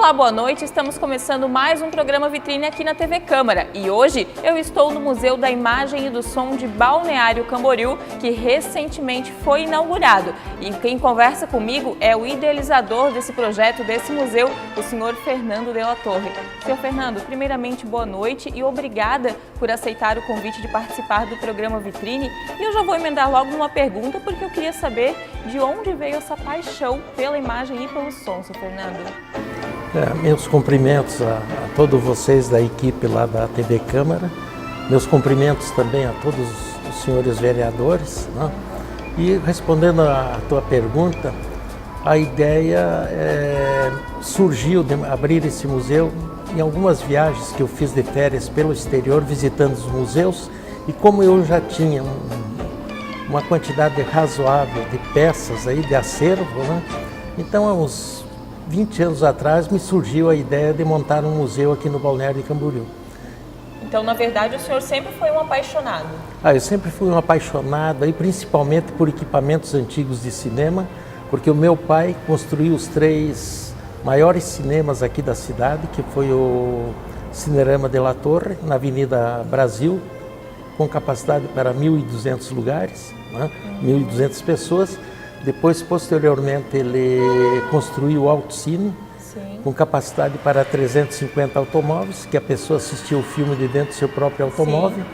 Olá, boa noite. Estamos começando mais um programa Vitrine aqui na TV Câmara. E hoje eu estou no Museu da Imagem e do Som de Balneário Camboriú, que recentemente foi inaugurado. E quem conversa comigo é o idealizador desse projeto, desse museu, o senhor Fernando de la Torre. Senhor Fernando, primeiramente, boa noite e obrigada por aceitar o convite de participar do programa Vitrine. E eu já vou emendar logo numa pergunta, porque eu queria saber de onde veio essa paixão pela imagem e pelo som, senhor Fernando. Meus cumprimentos a todos vocês da equipe lá da TV Câmara, meus cumprimentos também a todos os senhores vereadores, né? E respondendo à tua pergunta, a ideia surgiu de abrir esse museu em algumas viagens que eu fiz de férias pelo exterior, visitando os museus, e como eu já tinha uma quantidade razoável de peças aí, de acervo, né? Então há uns 20 anos atrás me surgiu a ideia de montar um museu aqui no Balneário de Camboriú. Então, na verdade, o senhor sempre foi um apaixonado? Eu sempre fui um apaixonado, aí, principalmente por equipamentos antigos de cinema, porque o meu pai construiu os 3 maiores cinemas aqui da cidade, que foi o Cinerama de la Torre, na Avenida Brasil, com capacidade para 1.200 lugares, né? 1.200 pessoas. Depois, posteriormente, ele construiu o Alto Cine, com capacidade para 350 automóveis, que a pessoa assistia o filme de dentro do seu próprio automóvel. Sim.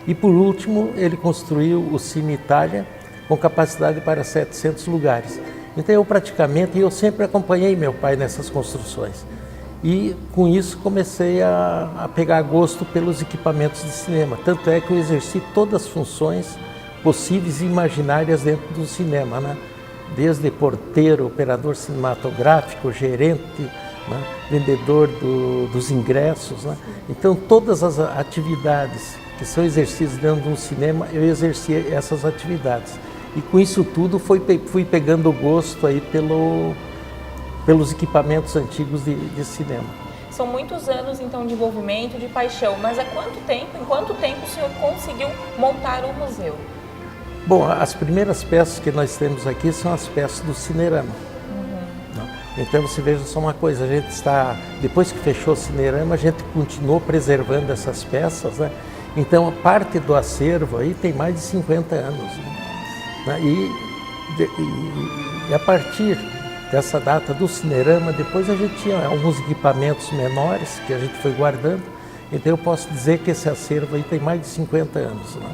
E, por último, ele construiu o Cine Itália, com capacidade para 700 lugares. Então, eu sempre acompanhei meu pai nessas construções. E, com isso, comecei a pegar gosto pelos equipamentos de cinema. Tanto é que eu exerci todas as funções possíveis e imaginárias dentro do cinema, né? Desde porteiro, operador cinematográfico, gerente, né? Vendedor dos ingressos, né? Então, todas as atividades que são exercidas dentro de um cinema, eu exerci essas atividades. E com isso tudo fui pegando gosto aí pelos equipamentos antigos de cinema. São muitos anos, então, de envolvimento, de paixão, mas em quanto tempo o senhor conseguiu montar o museu? Bom, as primeiras peças que nós temos aqui são as peças do Cinerama. Então você veja só uma coisa, a gente depois que fechou o Cinerama, a gente continuou preservando essas peças, né? Então a parte do acervo aí tem mais de 50 anos. Né? E a partir dessa data do Cinerama, depois a gente tinha alguns equipamentos menores que a gente foi guardando. Então eu posso dizer que esse acervo aí tem mais de 50 anos. Né?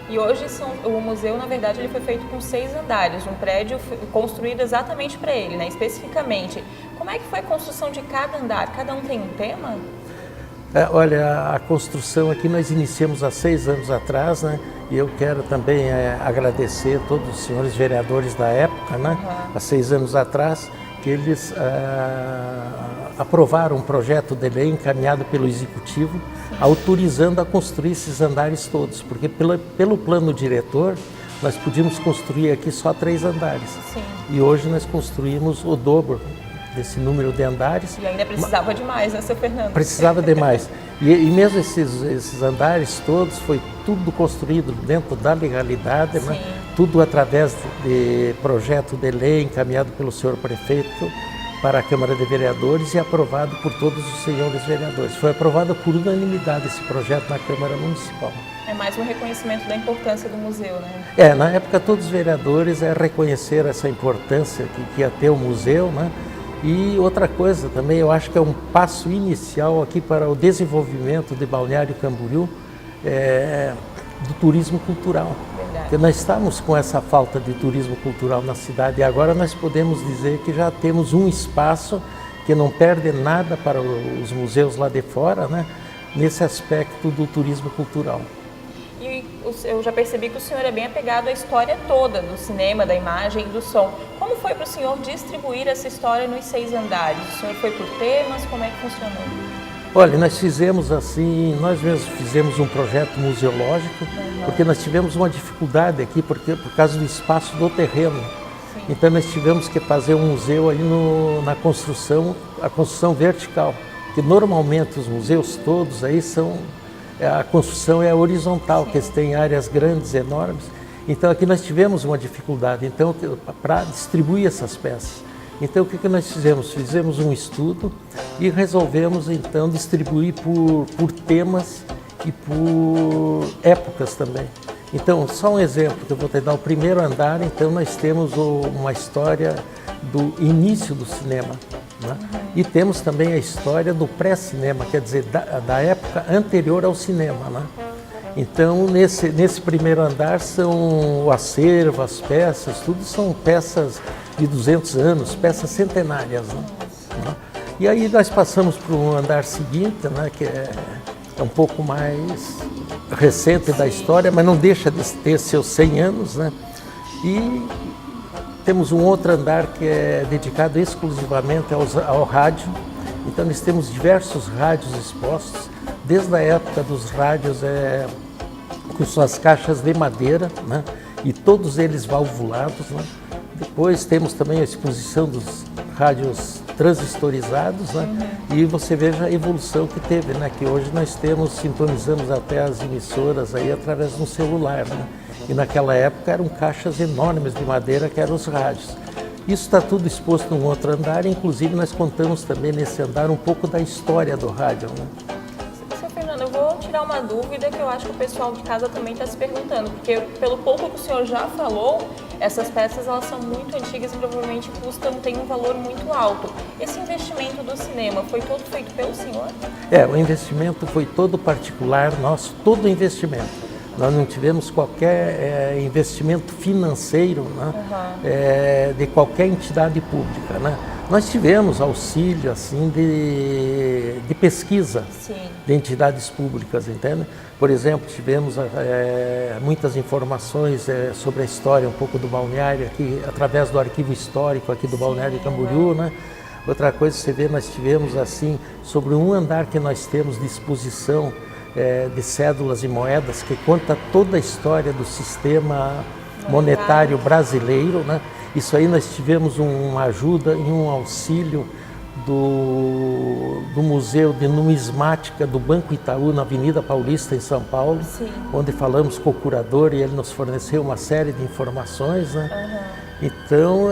E hoje o museu, na verdade, ele foi feito com 6 andares, um prédio construído exatamente para ele, né? Especificamente. Como é que foi a construção de cada andar? Cada um tem um tema? Olha, a construção aqui nós iniciamos há 6 anos atrás, né? E eu quero também agradecer a todos os senhores vereadores da época, né? Há 6 anos atrás, que eles aprovaram um projeto de lei encaminhado pelo Executivo, autorizando a construir esses andares todos, porque pelo plano diretor nós podíamos construir aqui só 3 andares. Sim. E hoje nós construímos o dobro desse número de andares. E ainda precisava de mais, né, seu Fernando? Precisava de mais. E mesmo esses andares todos, foi tudo construído dentro da legalidade, né? Tudo através de projeto de lei encaminhado pelo senhor prefeito para a Câmara de Vereadores e aprovado por todos os senhores vereadores. Foi aprovado por unanimidade esse projeto na Câmara Municipal. É mais um reconhecimento da importância do museu, né? Na época todos os vereadores reconheceram essa importância que ia ter o museu, né? E outra coisa também, eu acho que é um passo inicial aqui para o desenvolvimento de Balneário Camboriú, do turismo cultural. Porque nós estamos com essa falta de turismo cultural na cidade e agora nós podemos dizer que já temos um espaço que não perde nada para os museus lá de fora, né? Nesse aspecto do turismo cultural. E eu já percebi que o senhor é bem apegado à história toda do cinema, da imagem e do som. Como foi para o senhor distribuir essa história nos 6 andares? O senhor foi por temas? Como é que funcionou? Olha, nós fizemos assim, nós mesmos fizemos um projeto museológico, porque nós tivemos uma dificuldade aqui por causa do espaço do terreno. Sim. Então nós tivemos que fazer um museu aí a construção vertical, que normalmente os museus todos aí a construção é horizontal, Sim. Que eles têm áreas grandes, enormes. Então aqui nós tivemos uma dificuldade para distribuir essas peças. Então o que nós fizemos? Fizemos um estudo e resolvemos então distribuir por temas e por épocas também. Então, só um exemplo que eu vou te dar, o primeiro andar, então nós temos uma história do início do cinema, né? E temos também a história do pré-cinema, quer dizer, da época anterior ao cinema, né? Então, nesse primeiro andar são o acervo, as peças, tudo são peças de 200 anos, peças centenárias, né? E aí nós passamos para um andar seguinte, né, que é um pouco mais recente da história, mas não deixa de ter seus 100 anos, né? E temos um outro andar que é dedicado exclusivamente ao rádio. Então nós temos diversos rádios expostos, desde a época dos rádios com suas caixas de madeira, né? E todos eles valvulados, né? Depois temos também a exposição dos rádios transistorizados, né? E você veja a evolução que teve, né? Que hoje nós sintonizamos até as emissoras aí através de um celular, né? E naquela época eram caixas enormes de madeira que eram os rádios. Isso está tudo exposto num outro andar, inclusive nós contamos também nesse andar um pouco da história do rádio, né? Seu Fernando, eu vou tirar uma dúvida que eu acho que o pessoal de casa também está se perguntando, porque pelo pouco que o senhor já falou, essas peças elas são muito antigas e provavelmente têm um valor muito alto. Esse investimento do cinema foi todo feito pelo senhor? O investimento foi todo particular nosso, todo investimento. Nós não tivemos qualquer investimento financeiro, né, de qualquer entidade pública, né? Nós tivemos auxílio assim de pesquisa. Sim. De entidades públicas, entende? Por exemplo, tivemos muitas informações sobre a história um pouco do balneário aqui, através do arquivo histórico aqui do Balneário Camboriú, né? Outra coisa, você vê, nós tivemos assim, sobre um andar que nós temos de exposição de cédulas e moedas, que conta toda a história do sistema monetário brasileiro, né? Isso aí nós tivemos uma ajuda e um auxílio do Museu de Numismática do Banco Itaú, na Avenida Paulista, em São Paulo. Sim. Onde falamos com o curador e ele nos forneceu uma série de informações, né? Então,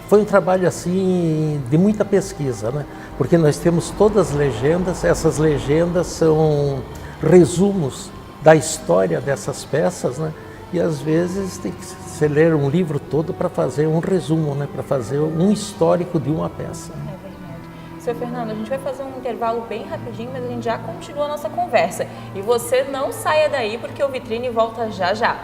foi um trabalho assim de muita pesquisa, né? Porque nós temos todas as legendas, essas legendas são resumos da história dessas peças, né? E às vezes tem que se ler um livro todo para fazer um resumo, né? Para fazer um histórico de uma peça. É verdade. Seu Fernando, a gente vai fazer um intervalo bem rapidinho, mas a gente já continua a nossa conversa. E você não saia daí porque o Vitrine volta já já.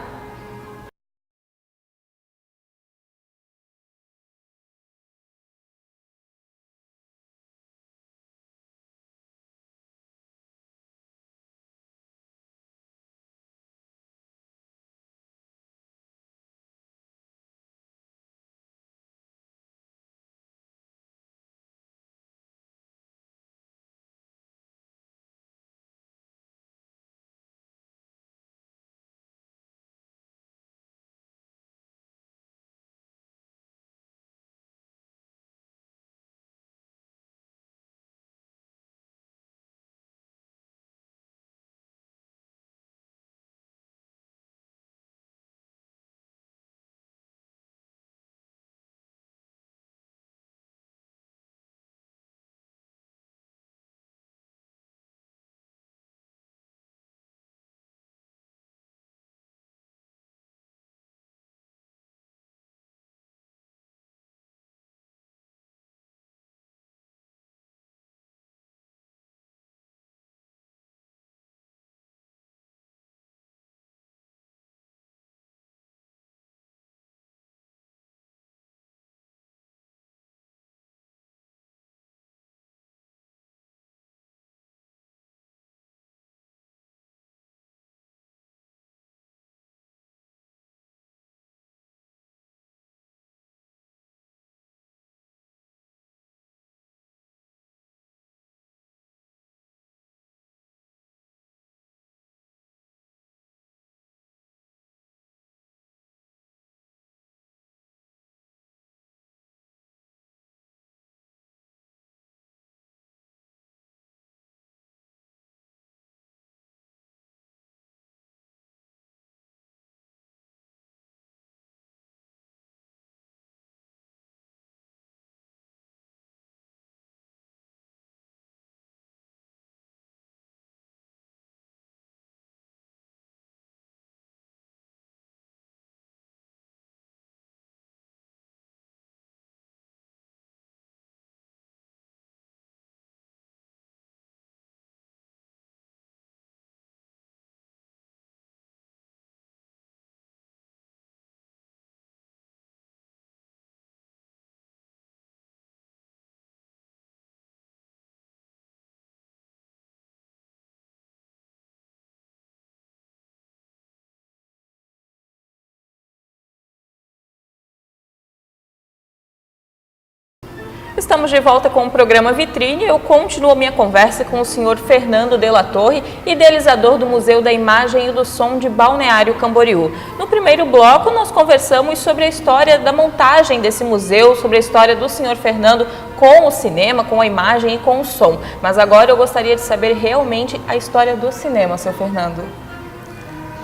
Estamos de volta com o programa Vitrine. Eu continuo a minha conversa com o senhor Fernando de la Torre, idealizador do Museu da Imagem e do Som de Balneário Camboriú. No primeiro bloco, nós conversamos sobre a história da montagem desse museu, sobre a história do senhor Fernando com o cinema, com a imagem e com o som. Mas agora eu gostaria de saber realmente a história do cinema, senhor Fernando.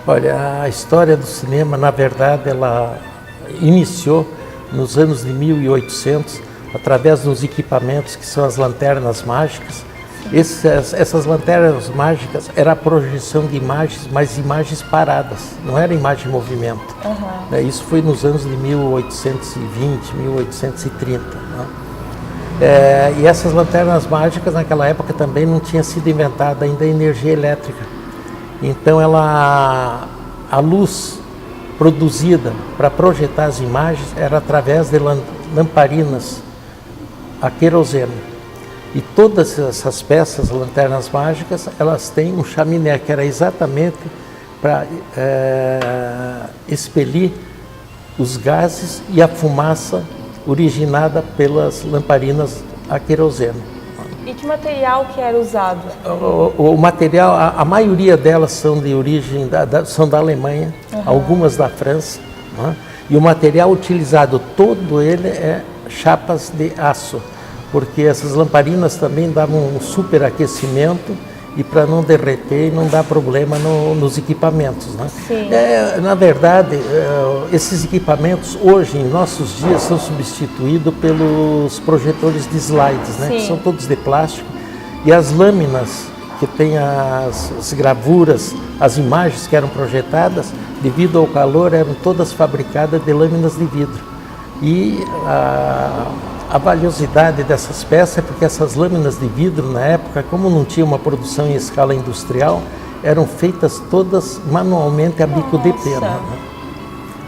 Olha, a história do cinema, na verdade, ela iniciou nos anos de 1800, através dos equipamentos que são as lanternas mágicas. Essas lanternas mágicas era a projeção de imagens, mas imagens paradas, não era imagem em movimento. Isso foi nos anos de 1820, 1830. Né? E essas lanternas mágicas naquela época também não tinha sido inventada ainda a energia elétrica. Então a luz produzida para projetar as imagens era através de lamparinas a querosene. E todas essas peças, lanternas mágicas, elas têm um chaminé que era exatamente para expelir os gases e a fumaça originada pelas lamparinas a querosene. E que material que era usado? O material, a maioria delas são de origem, são da Alemanha, algumas da França, né? E o material utilizado todo ele é chapas de aço, porque essas lamparinas também davam um superaquecimento e para não derreter e não dar problema nos equipamentos. Né? Na verdade, esses equipamentos hoje, em nossos dias, são substituídos pelos projetores de slides, né? Que são todos de plástico, e as lâminas que tem as gravuras, as imagens que eram projetadas, devido ao calor, eram todas fabricadas de lâminas de vidro. E a valiosidade dessas peças é porque essas lâminas de vidro, na época, como não tinha uma produção em escala industrial, eram feitas todas manualmente a bico de pena. Né?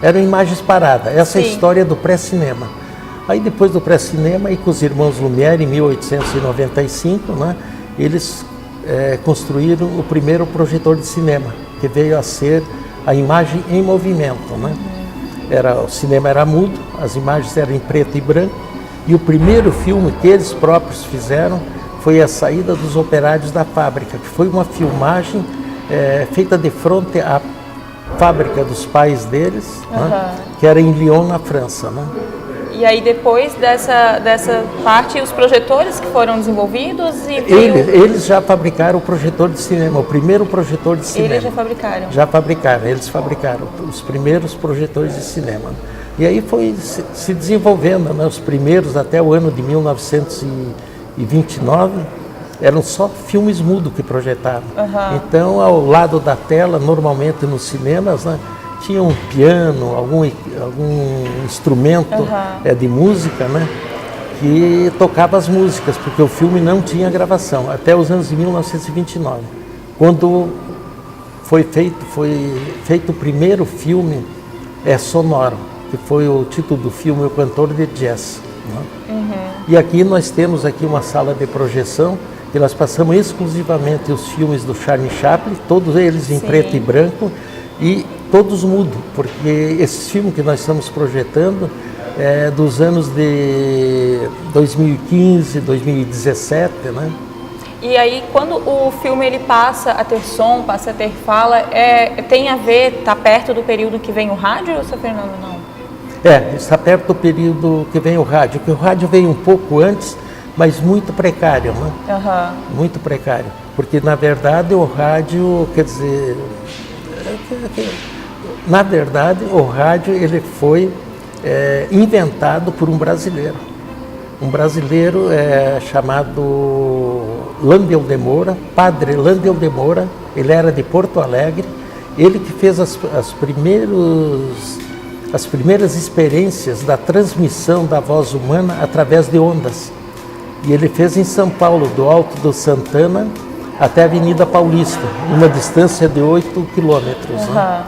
Eram imagens paradas. Essa é a história do pré-cinema. Aí depois do pré-cinema, e com os irmãos Lumière, em 1895, né, eles construíram o primeiro projetor de cinema, que veio a ser a imagem em movimento. Né? O cinema era mudo, as imagens eram em preto e branco, e o primeiro filme que eles próprios fizeram foi A Saída dos Operários da Fábrica, que foi uma filmagem feita de frente à fábrica dos pais deles, né, que era em Lyon, na França. Né? E aí depois dessa parte, os projetores que foram desenvolvidos? Eles já fabricaram o projetor de cinema, o primeiro projetor de cinema. Eles já fabricaram? Já fabricaram, eles fabricaram os primeiros projetores de cinema. E aí foi se desenvolvendo, né? Os primeiros até o ano de 1929 eram só filmes mudos que projetavam. Então, ao lado da tela, normalmente nos cinemas, né, tinha um piano, algum instrumento de música, né, que tocava as músicas, porque o filme não tinha gravação, até os anos de 1929, quando foi feito o primeiro filme sonoro, que foi o título do filme O Cantor de Jazz. Né? E aqui nós temos uma sala de projeção, que nós passamos exclusivamente os filmes do Charlie Chaplin, todos eles em preto e branco, e todos mudos, porque esse filme que nós estamos projetando é dos anos de 2015, 2017, né? E aí, quando o filme ele passa a ter som, passa a ter fala, tem a ver, está perto do período que vem o rádio, ou seu Fernando, não? Está perto do período que vem o rádio, que o rádio veio um pouco antes, mas muito precário, né? Muito precário, porque na verdade o rádio, quer dizer, na verdade o rádio ele foi inventado por um brasileiro chamado Landel de Moura, padre Landel de Moura, ele era de Porto Alegre, ele que fez as primeiras experiências da transmissão da voz humana através de ondas. E ele fez em São Paulo, do Alto do Santana até a Avenida Paulista, uma distância de 8 quilômetros. Né?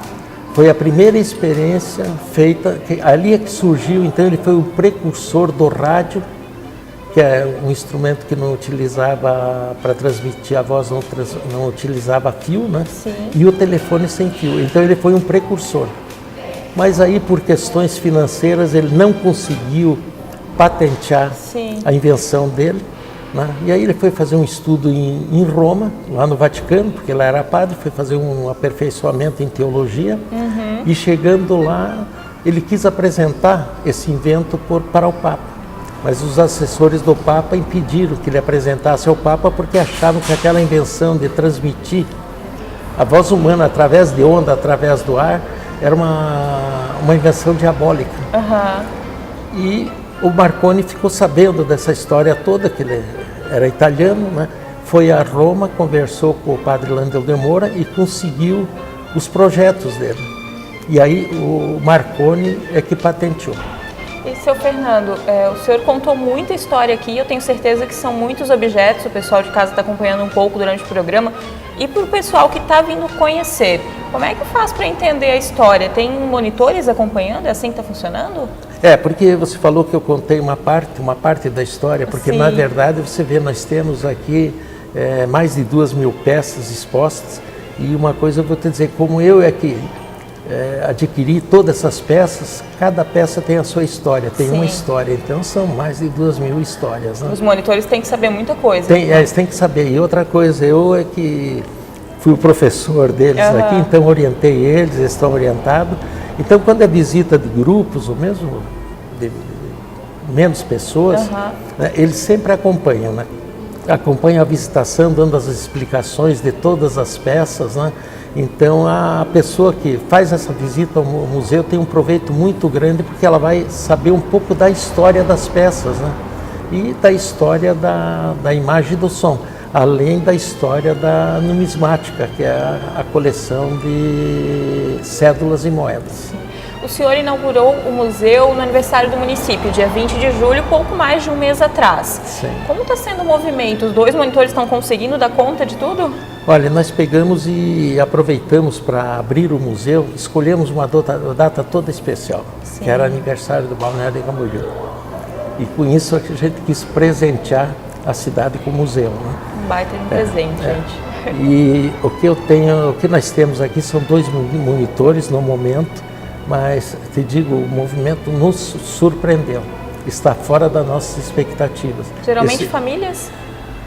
Foi a primeira experiência feita, ali é que surgiu, então ele foi o precursor do rádio, que é um instrumento que não utilizava, para transmitir a voz, não utilizava fio, né? E o telefone sem fio. Então ele foi um precursor. Mas aí, por questões financeiras, ele não conseguiu patentear Sim. a invenção dele, né? E aí ele foi fazer um estudo em Roma, lá no Vaticano, porque ele era padre, foi fazer um aperfeiçoamento em teologia, e chegando lá, ele quis apresentar esse invento para o Papa. Mas os assessores do Papa impediram que ele apresentasse ao Papa porque achavam que aquela invenção de transmitir a voz humana através de onda, através do ar, era uma invenção diabólica. E o Marconi ficou sabendo dessa história toda, que ele era italiano, né? Foi a Roma, conversou com o padre Landel de Moura e conseguiu os projetos dele. E aí o Marconi é que patenteou. E, seu Fernando, o senhor contou muita história aqui, eu tenho certeza que são muitos objetos, o pessoal de casa está acompanhando um pouco durante o programa, e para o pessoal que está vindo conhecer, como é que faz para entender a história? Tem monitores acompanhando? É assim que está funcionando? Porque você falou que eu contei uma parte da história, porque na verdade você vê, nós temos aqui mais de 2.000 peças expostas, e uma coisa eu vou te dizer, como eu adquiri todas essas peças, cada peça tem a sua história, tem uma história, então são mais de 2.000 histórias. Né? Os monitores têm que saber muita coisa. Eles têm que saber, e outra coisa, eu que fui o professor deles aqui, então orientei eles estão orientados, então quando é visita de grupos, ou mesmo de menos pessoas, né, eles sempre acompanham, né? Acompanham a visitação, dando as explicações de todas as peças, né? Então a pessoa que faz essa visita ao museu tem um proveito muito grande, porque ela vai saber um pouco da história das peças, né? E da história da imagem do som, além da história da numismática, que é a coleção de cédulas e moedas. O senhor inaugurou o museu no aniversário do município, dia 20 de julho, pouco mais de um mês atrás. Sim. Como está sendo o movimento? Os 2 monitores estão conseguindo dar conta de tudo? Olha, nós pegamos e aproveitamos para abrir o museu, escolhemos uma data toda especial, que era aniversário do Balneário de Camboriú. E com isso a gente quis presentear a cidade com o museu. Né? Um baita de um presente, gente. E o que nós temos aqui são 2 monitores no momento, mas te digo, o movimento nos surpreendeu, está fora das nossas expectativas. Geralmente famílias?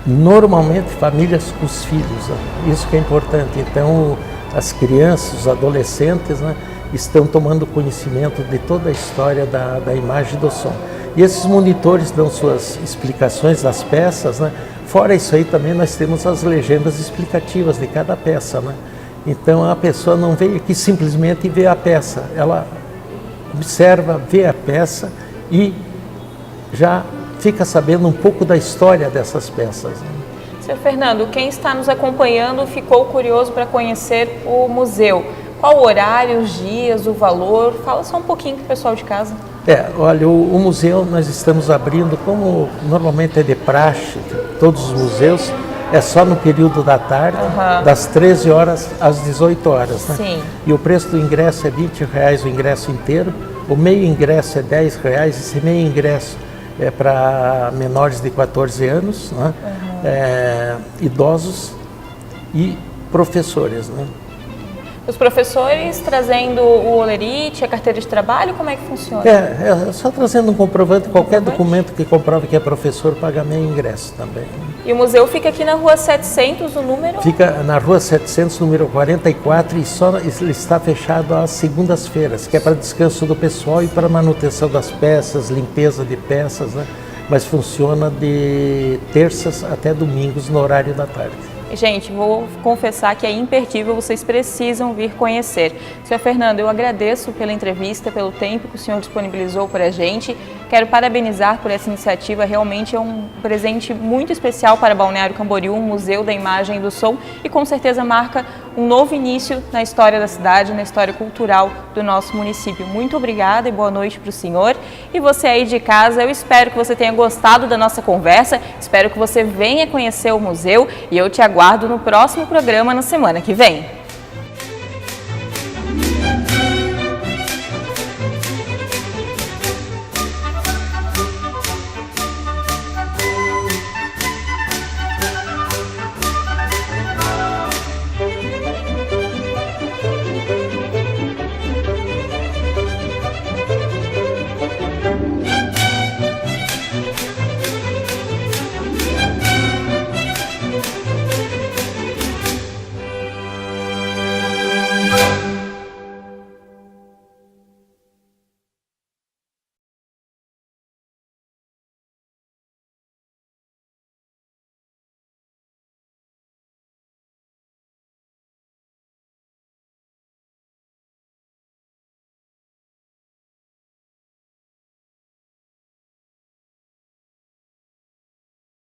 Normalmente famílias com os filhos, né? Isso que é importante. Então as crianças, os adolescentes, né, estão tomando conhecimento de toda a história da imagem e do som. E esses monitores dão suas explicações das peças, né? Fora isso aí também nós temos as legendas explicativas de cada peça, né? Então a pessoa não vem aqui simplesmente ver a peça, ela observa, vê a peça e já fica sabendo um pouco da história dessas peças. Né? Seu Fernando, quem está nos acompanhando ficou curioso para conhecer o museu. Qual o horário, os dias, o valor? Fala só um pouquinho para o pessoal de casa. Olha, o museu nós estamos abrindo, como normalmente é de praxe, todos os museus, é só no período da tarde, das 13 horas às 18 horas. Né? Sim. E o preço do ingresso é R$20 o ingresso inteiro, o meio ingresso é R$10, esse meio ingresso é para menores de 14 anos, né? Idosos e professores. Né? Os professores trazendo o olerite, a carteira de trabalho, como é que funciona? Só trazendo um comprovante, qualquer documento que comprove que é professor, paga meio ingresso também. E o museu fica aqui na rua 700, o número? Fica na rua 700, número 44, e só ele está fechado às segundas-feiras, que é para descanso do pessoal e para manutenção das peças, limpeza de peças, né? Mas funciona de terças até domingos no horário da tarde. Gente, vou confessar que é imperdível, vocês precisam vir conhecer. Senhor Fernando, eu agradeço pela entrevista, pelo tempo que o senhor disponibilizou para a gente. Quero parabenizar por essa iniciativa, realmente é um presente muito especial para Balneário Camboriú, um museu da imagem e do som, e com certeza marca um novo início na história da cidade, na história cultural do nosso município. Muito obrigada e boa noite para o senhor. E você aí de casa, eu espero que você tenha gostado da nossa conversa, espero que você venha conhecer o museu e eu te aguardo no próximo programa na semana que vem.